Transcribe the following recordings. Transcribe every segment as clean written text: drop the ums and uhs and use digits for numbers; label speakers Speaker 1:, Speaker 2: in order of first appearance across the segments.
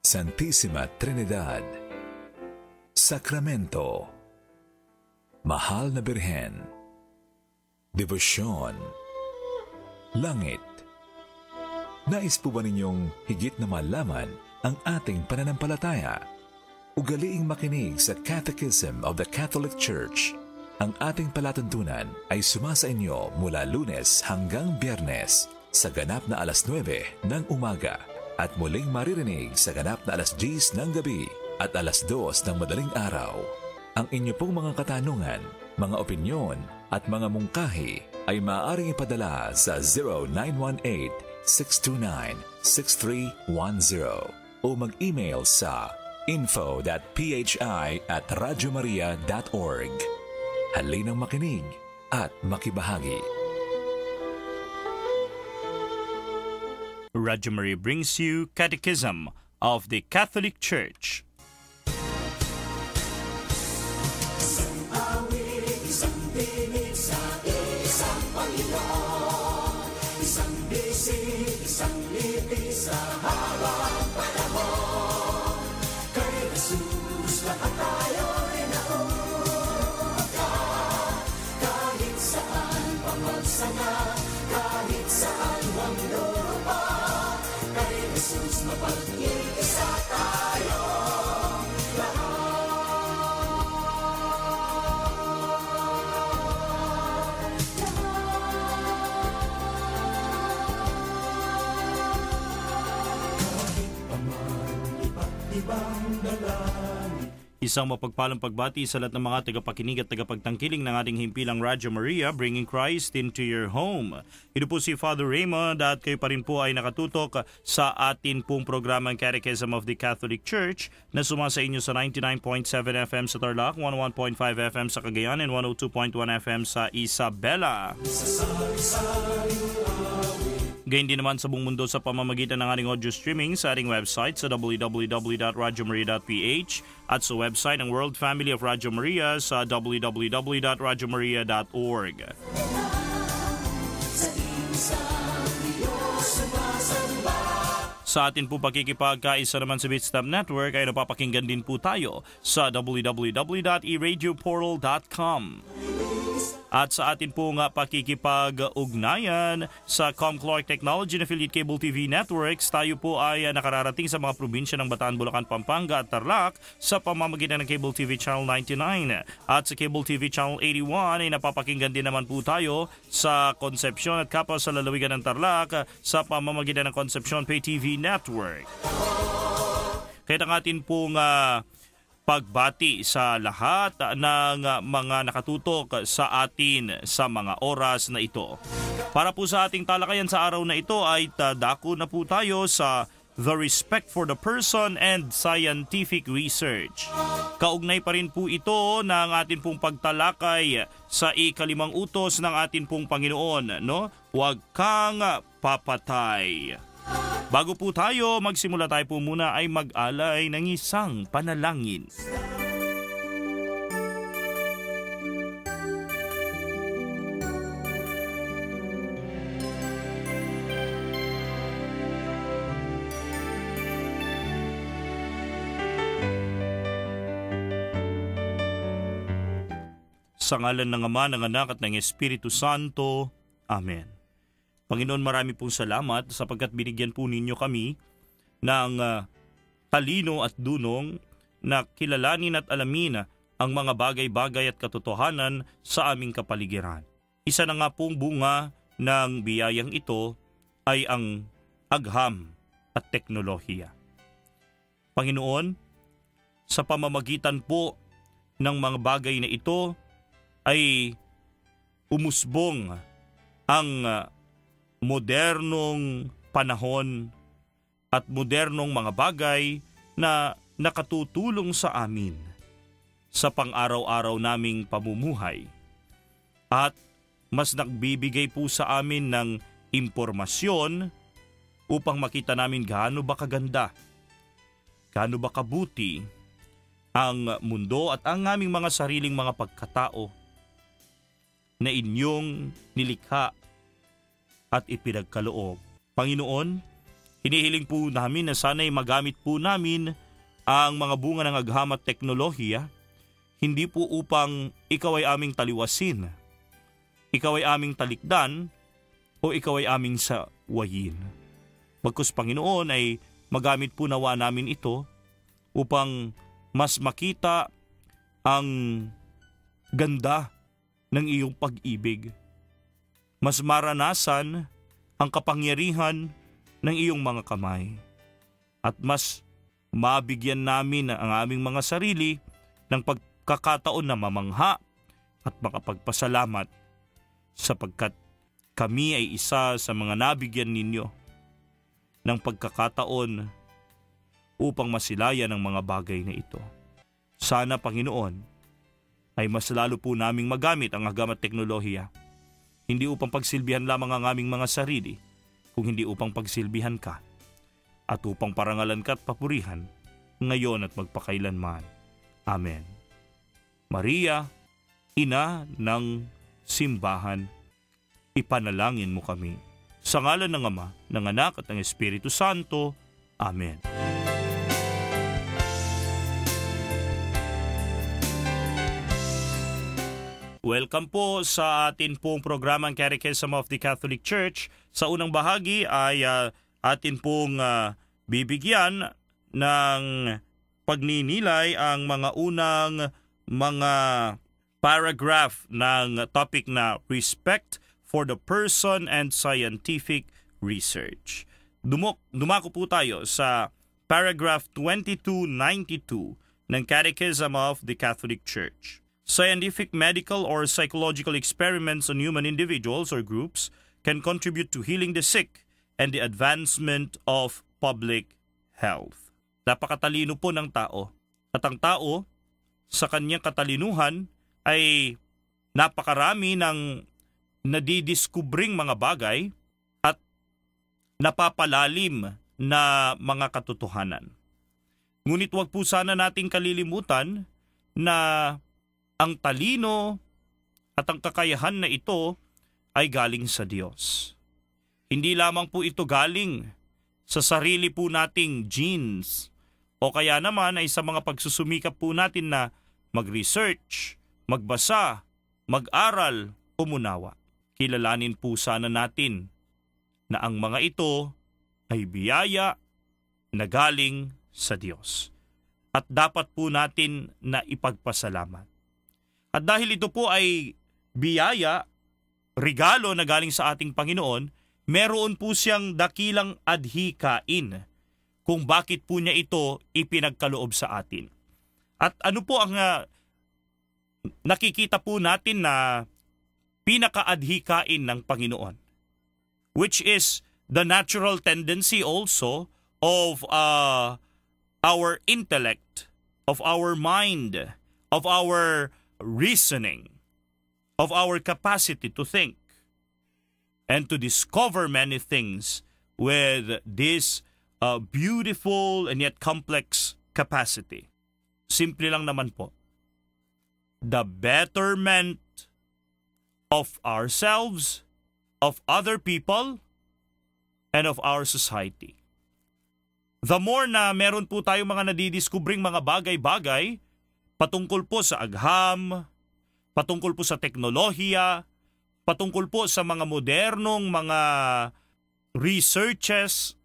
Speaker 1: Santísima Trinidad, Sakramento, Mahal na Birhen, Debosyon, Langit. Nais po ba ninyong higit na malaman ang ating pananampalataya? Ugaliing makinig sa Catechism of the Catholic Church. Ang ating palatuntunan ay sumasa inyo mula Lunes hanggang Biyernes sa ganap na alas 9 ng umaga at muling maririnig sa ganap na alas 10 ng gabi at alas 2 ng madaling araw. Ang inyo pong mga katanungan, mga opinyon at mga mungkahi ay maaaring ipadala sa 0918-629-6310 o mag-email sa info.phi@radyomaria.org. Halinang makinig at makibahagi.
Speaker 2: Radio Maria brings you Catechism of the Catholic Church. Isang mapagpalang pagbati sa lahat ng mga tagapakinig at tagapagtangkiling ng ating himpilang Radyo Maria, bringing Christ into your home. Ito po si Father Raymond at kayo pa rin po ay nakatutok sa atin pong programang Catechism of the Catholic Church na sumasa inyo sa 99.7 FM sa Tarlac, 101.5 FM sa Cagayan and 102.1 FM sa Isabela. Gayun din naman sa buong mundo sa pamamagitan ng ating audio streaming sa ating website sa www.radyomaria.ph at sa website ng World Family of Radio Maria sa www.radyomaria.org. Sa atin po pakikipagkaisa naman sa Bitstamp Network ay napapakinggan din po tayo sa www.eradioportal.com. At sa atin po nga pakikipag-ugnayan sa Comclark Technology and Affiliate Cable TV Networks, tayo po ay nakararating sa mga probinsya ng Bataan, Bulacan, Pampanga at Tarlac sa pamamagitan ng Cable TV Channel 99. At sa Cable TV Channel 81 ay napapakinggan din naman po tayo sa Concepcion at Kapwa sa lalawigan ng Tarlac sa pamamagitan ng Concepcion Pay TV Network. Kaya ang atin pong pagbati sa lahat ng mga nakatutok sa atin sa mga oras na ito. Para po sa ating talakayan sa araw na ito ay dako na po tayo sa The Respect for the Person and Scientific Research. Kaugnay pa rin po ito ng atin pong pagtalakay sa ikalimang utos ng atin pong Panginoon, no? Huwag kang papatay. Bago po tayo magsimula, tayo po muna ay mag-alay ng isang panalangin. Sa ngalan ng Ama, ng Anak at ng Espiritu Santo. Amen. Panginoon, marami pong salamat sapagkat binigyan po ninyo kami ng talino at dunong na kilalanin at alamin ang mga bagay-bagay at katotohanan sa aming kapaligiran. Isa na nga pong bunga ng biyayang ito ay ang agham at teknolohiya. Panginoon, sa pamamagitan po ng mga bagay na ito ay umusbong ang modernong panahon at modernong mga bagay na nakatutulong sa amin sa pang-araw-araw naming pamumuhay at mas nagbibigay po sa amin ng impormasyon upang makita namin gaano ba kaganda, gaano ba kabuti ang mundo at ang aming mga sariling mga pagkatao na inyong nilikha at ipinagkaloob. Panginoon, hinihiling po namin na sana'y magamit po namin ang mga bunga ng agham at teknolohiya, hindi po upang ikaw ay aming taliwasin, ikaw ay aming talikdan, o ikaw ay aming sawayin. Bagkus Panginoon ay magamit po nawa namin ito upang mas makita ang ganda ng iyong pag-ibig. Mas maranasan ang kapangyarihan ng iyong mga kamay. At mas mabigyan namin ang aming mga sarili ng pagkakataon na mamangha at makapagpasalamat sapagkat kami ay isa sa mga nabigyan ninyo ng pagkakataon upang masilayan ang mga bagay na ito. Sana, Panginoon, ay mas lalo po naming magamit ang agham at teknolohiya, hindi upang pagsilbihan lamang ang aming mga sarili, kung hindi upang pagsilbihan ka at upang parangalan ka at papurihan ngayon at magpakailanman. Amen. Maria, Ina ng Simbahan, ipanalangin mo kami. Sa ngalan ng Ama, ng Anak at ng Espiritu Santo. Amen. Welcome po sa atin pong programang Catechism of the Catholic Church. Sa unang bahagi ay atin pong bibigyan ng pagninilay ang mga unang mga paragraph ng topic na Respect for the Person and Scientific Research. Dumako po tayo sa paragraph 2292 ng Catechism of the Catholic Church. Scientific, medical, or psychological experiments on human individuals or groups can contribute to healing the sick and the advancement of public health. Napakatalino po ng tao. At ang tao, sa kanyang katalinuhan, ay napakarami ng nadidiskubring mga bagay at napapalalim na mga katotohanan. Ngunit huwag po sana nating kalilimutan na ang talino at ang kakayahan na ito ay galing sa Diyos. Hindi lamang po ito galing sa sarili po nating genes o kaya naman ay sa mga pagsusumikap po natin na mag-research, magbasa, mag-aral, umunawa. Kilalanin po sana natin na ang mga ito ay biyaya na galing sa Diyos. At dapat po natin na ipagpasalamat. At dahil ito po ay biyaya, regalo na galing sa ating Panginoon, meron po siyang dakilang adhikain kung bakit po niya ito ipinagkaloob sa atin. At ano po ang nakikita po natin na pinakaadhikain ng Panginoon, which is the natural tendency also of our intellect, of our mind, of our reasoning, of our capacity to think and to discover many things with this beautiful and yet complex capacity. Simple lang naman po. The betterment of ourselves, of other people, and of our society. The more na meron po tayong mga nadidiskubring mga bagay-bagay patungkol po sa agham, patungkol po sa teknolohiya, patungkol po sa mga modernong mga researches,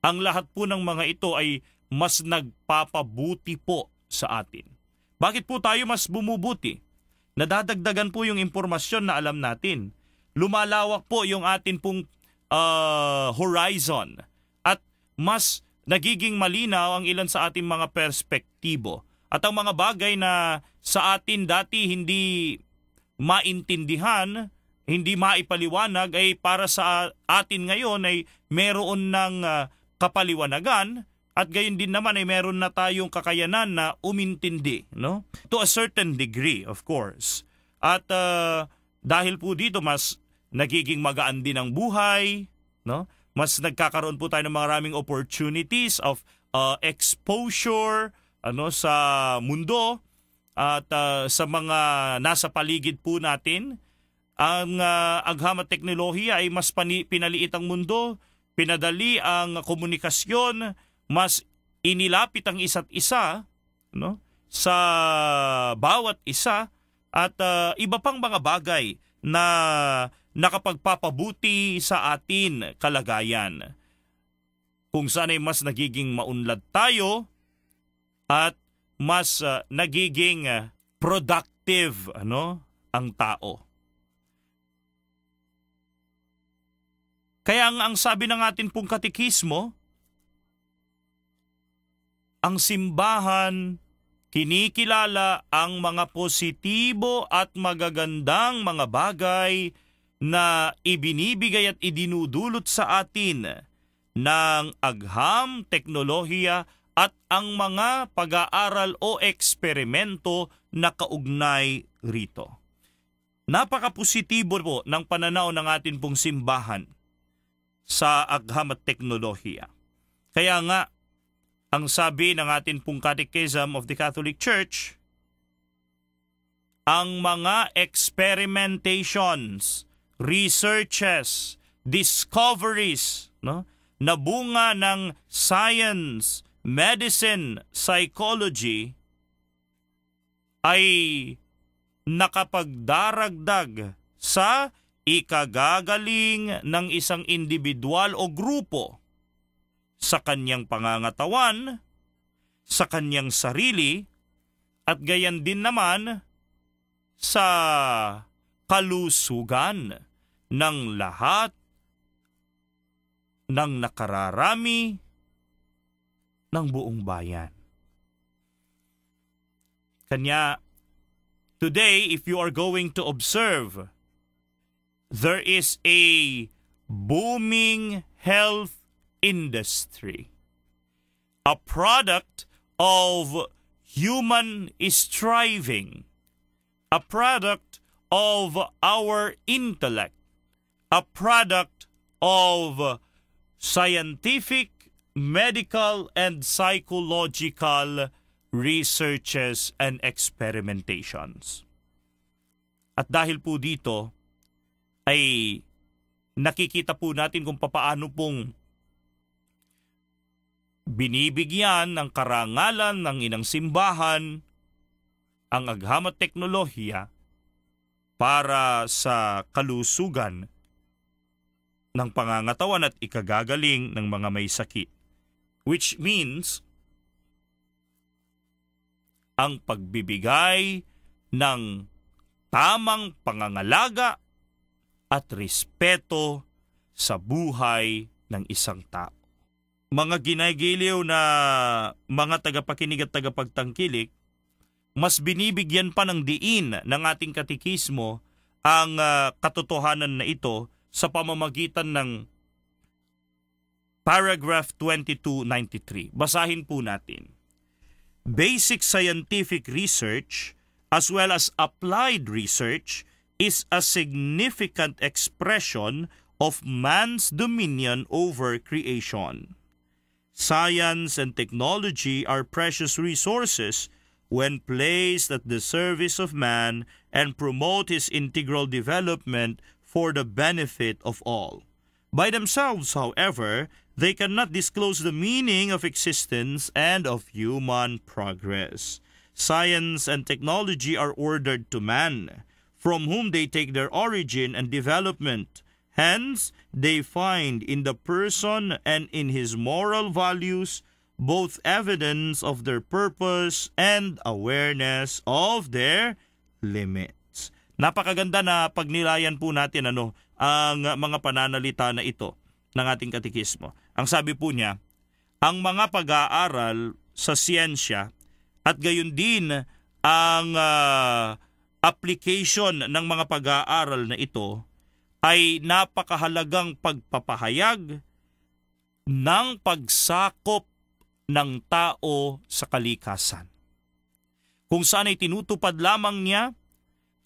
Speaker 2: ang lahat po ng mga ito ay mas nagpapabuti po sa atin. Bakit po tayo mas bumubuti? Nadadagdagan po yung impormasyon na alam natin. Lumalawak po yung atin pong horizon at mas nagiging malinaw ang ilan sa ating mga perspektibo. At ang mga bagay na sa atin dati hindi maintindihan, hindi maipaliwanag, ay para sa atin ngayon ay meron ng kapaliwanagan at gayon din naman ay meron na tayong kakayanan na umintindi, no? To a certain degree, of course. At dahil po dito mas nagiging magaan din ang buhay, no? Mas nagkakaroon po tayo ng maraming opportunities of exposure sa mundo at sa mga nasa paligid po natin. Ang agham at teknolohiya ay mas pinaliit ang mundo, pinadali ang komunikasyon, mas inilapit ang isa't isa, no, sa bawat isa, at iba pang mga bagay na nakapagpapabuti sa atin kalagayan. Kung saan ay mas nagiging maunlad tayo at mas nagiging productive ang tao. Kaya ang sabi ng atin pong katekismo, ang simbahan kinikilala ang mga positibo at magagandang mga bagay na ibinibigay at idinudulot sa atin ng agham, teknolohiya at ang mga pag-aaral o eksperimento na kaugnay rito. Napaka-positibo po ng pananaw ng atin pong simbahan sa agham at teknolohiya. Kaya nga, ang sabi ng atin pong Catechism of the Catholic Church, ang mga experimentations, researches, discoveries, na bunga ng science, medicine, psychology, ay nakapagdaragdag sa ikagagaling ng isang individual o grupo sa kanyang pangangatawan, sa kanyang sarili, at gayan din naman sa kalusugan ng lahat ng nakararami ng buong bayan. Kanya, today, if you are going to observe, there is a booming health industry, a product of human striving, a product of our intellect, a product of scientific, medical, and psychological researches and experimentations. At dahil po dito, ay nakikita po natin kung papaano pong binibigyan ng karangalan ng inang simbahan ang agham at teknolohiya para sa kalusugan ng pangangatawan at ikagagaling ng mga may sakit. Which means, ang pagbibigay ng tamang pangangalaga at respeto sa buhay ng isang tao. Mga ginagiliw na mga tagapakinig at tagapagtangkilik, mas binibigyan pa ng diin ng ating katekismo ang katotohanan na ito sa pamamagitan ng paragraph 2293. Basahin po natin. Basic scientific research as well as applied research is a significant expression of man's dominion over creation. Science and technology are precious resources when placed at the service of man and promote his integral development for the benefit of all. By themselves, however, they cannot disclose the meaning of existence and of human progress. Science and technology are ordered to man, from whom they take their origin and development. Hence, they find in the person and in his moral values both evidence of their purpose and awareness of their limits. Napakaganda na pagnilayan po natin ang mga pananalita na ito ng ating katekismo. Ang sabi po niya, ang mga pag-aaral sa siyensya at gayon din ang application ng mga pag-aaral na ito ay napakahalagang pagpapahayag ng pagsakop ng tao sa kalikasan. Kung saan ay tinutupad lamang niya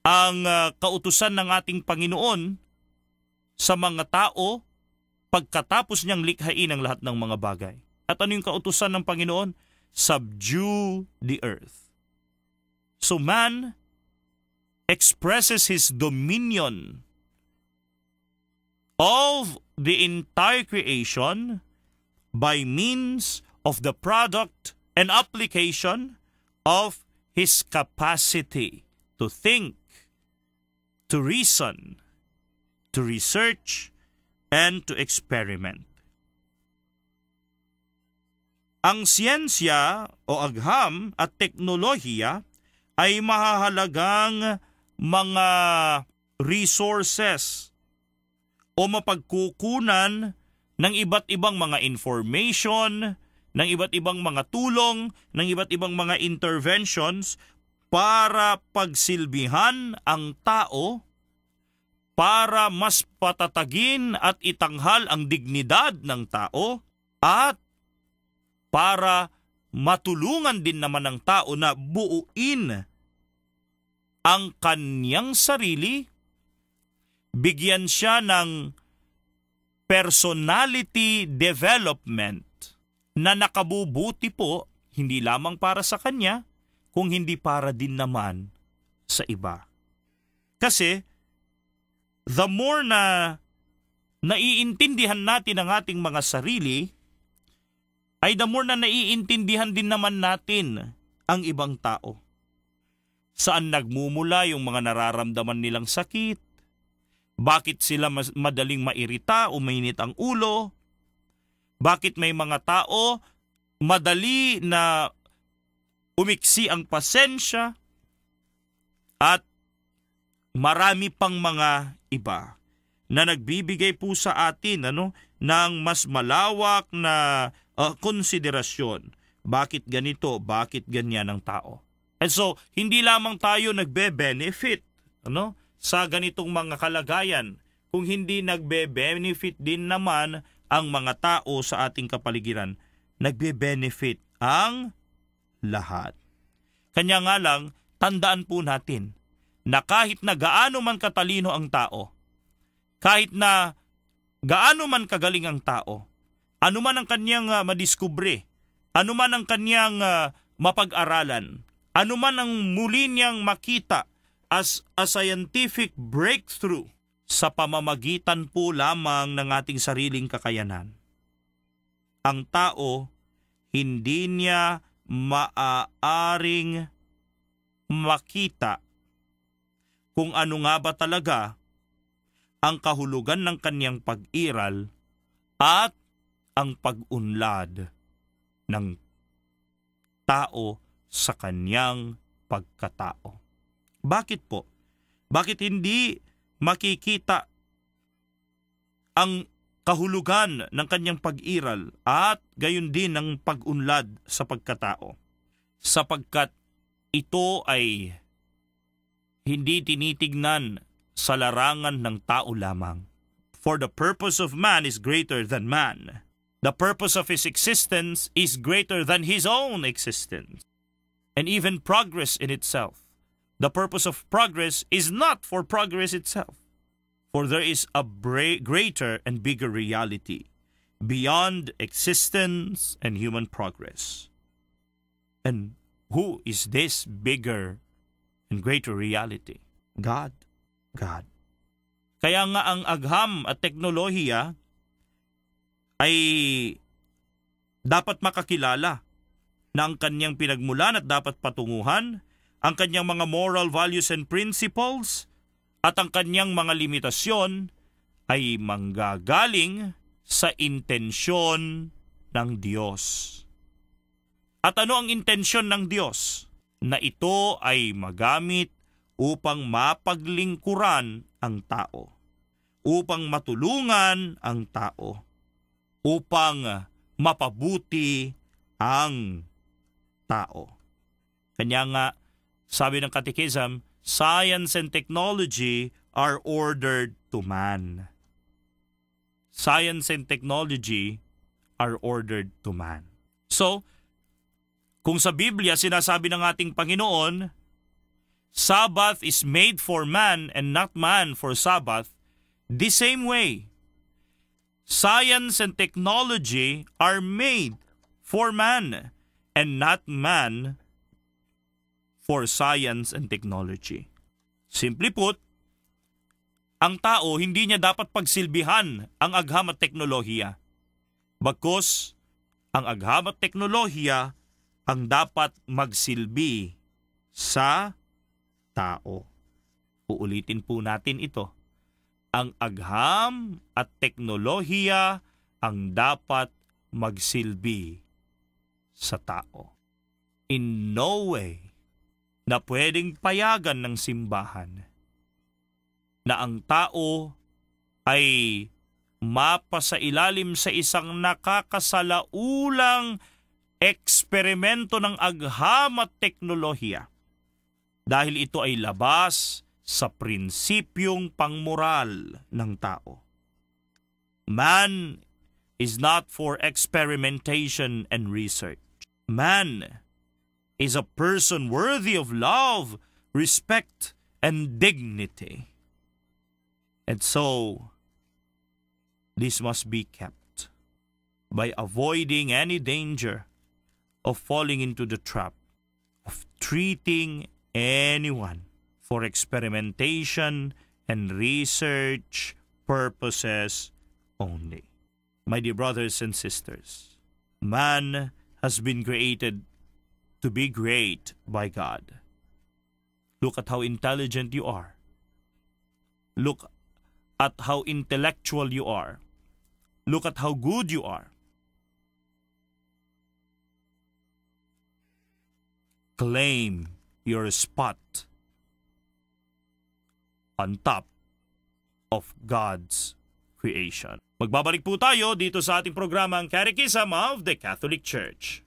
Speaker 2: ang kautusan ng ating Panginoon sa mga tao pagkatapos niyang likhain ang lahat ng mga bagay. At ano yung kautusan ng Panginoon? Subdue the earth. So man expresses his dominion of the entire creation by means of the product and application of His capacity to think, to reason, to research, and to experiment. Ang siyensya o agham at teknolohiya ay mahahalagang mga resources o mapagkukunan ng iba't ibang mga information, ng iba't ibang mga tulong, ng iba't ibang mga interventions para pagsilbihan ang tao, para mas patatagin at itanghal ang dignidad ng tao, at para matulungan din naman ng tao na buuin ang kanyang sarili, bigyan siya ng personality development na nakabubuti po hindi lamang para sa kanya, kung hindi para din naman sa iba. Kasi the more na naiintindihan natin ang ating mga sarili, ay the more na naiintindihan din naman natin ang ibang tao. Saan nagmumula yung mga nararamdaman nilang sakit? Bakit sila madaling mairita o mainit ang ulo? Bakit may mga tao madali na umiksi ang pasensya? At marami pang mga iba na nagbibigay po sa atin ng mas malawak na konsiderasyon. Bakit ganito? Bakit ganyan ang tao? And so, hindi lamang tayo nagbe-benefit sa ganitong mga kalagayan, kung hindi nagbe-benefit din naman ang mga tao sa ating kapaligiran. Nagbe-benefit ang lahat. Kanya nga lang, tandaan po natin na kahit na gaano man katalino ang tao, kahit na gaano man kagaling ang tao, ano man ang kanyang madiskubre, ano man ang kanyang mapag-aralan, ano man ang muli niyang makita as a scientific breakthrough sa pamamagitan po lamang ng ating sariling kakayanan, ang tao hindi niya maaaring makita kung ano nga ba talaga ang kahulugan ng kanyang pag-iral at ang pag-unlad ng tao sa kanyang pagkatao. Bakit po? Bakit hindi makikita ang kahulugan ng kanyang pag-iral at gayon din ng pag-unlad sa pagkatao? Sapagkat ito ay hindi tinitignan sa larangan ng tao lamang. For the purpose of man is greater than man. The purpose of his existence is greater than his own existence. And even progress in itself. The purpose of progress is not for progress itself. For there is a greater and bigger reality beyond existence and human progress. And who is this bigger and greater reality? God. God. Kaya nga ang agham at teknolohiya ay dapat makakilala na ang kanyang pinagmulan at dapat patunguhan, ang kanyang mga moral values and principles, at ang kanyang mga limitasyon ay manggagaling sa intensyon ng Diyos. At ano ang intensyon ng Diyos? Na ito ay magamit upang mapaglingkuran ang tao, upang matulungan ang tao, upang mapabuti ang tao. Kanya nga, sabi ng Catechism, science and technology are ordered to man. Science and technology are ordered to man. So, kung sa Biblia sinasabi ng ating Panginoon, Sabbath is made for man and not man for Sabbath, the same way, science and technology are made for man and not man for science and technology. Simply put, ang tao hindi niya dapat pagsilbihan ang agham at teknolohiya. Bagkus, ang agham at teknolohiya ang dapat magsilbi sa tao. Uulitin po natin ito. Ang agham at teknolohiya ang dapat magsilbi sa tao. In no way na pwedeng payagan ng simbahan na ang tao ay mapasailalim sa isang nakakasalaulang eksperimento ng agham at teknolohiya dahil ito ay labas sa prinsipyong pangmoral ng tao. Man is not for experimentation and research. Man is a person worthy of love, respect, and dignity. And so, this must be kept by avoiding any danger of falling into the trap of treating anyone for experimentation and research purposes only. My dear brothers and sisters, man has been created to be great by God. Look at how intelligent you are. Look at how intellectual you are. Look at how good you are. Claim your spot on top of God's creation. Magbabalik po tayo dito sa ating programang Catechism of the Catholic Church.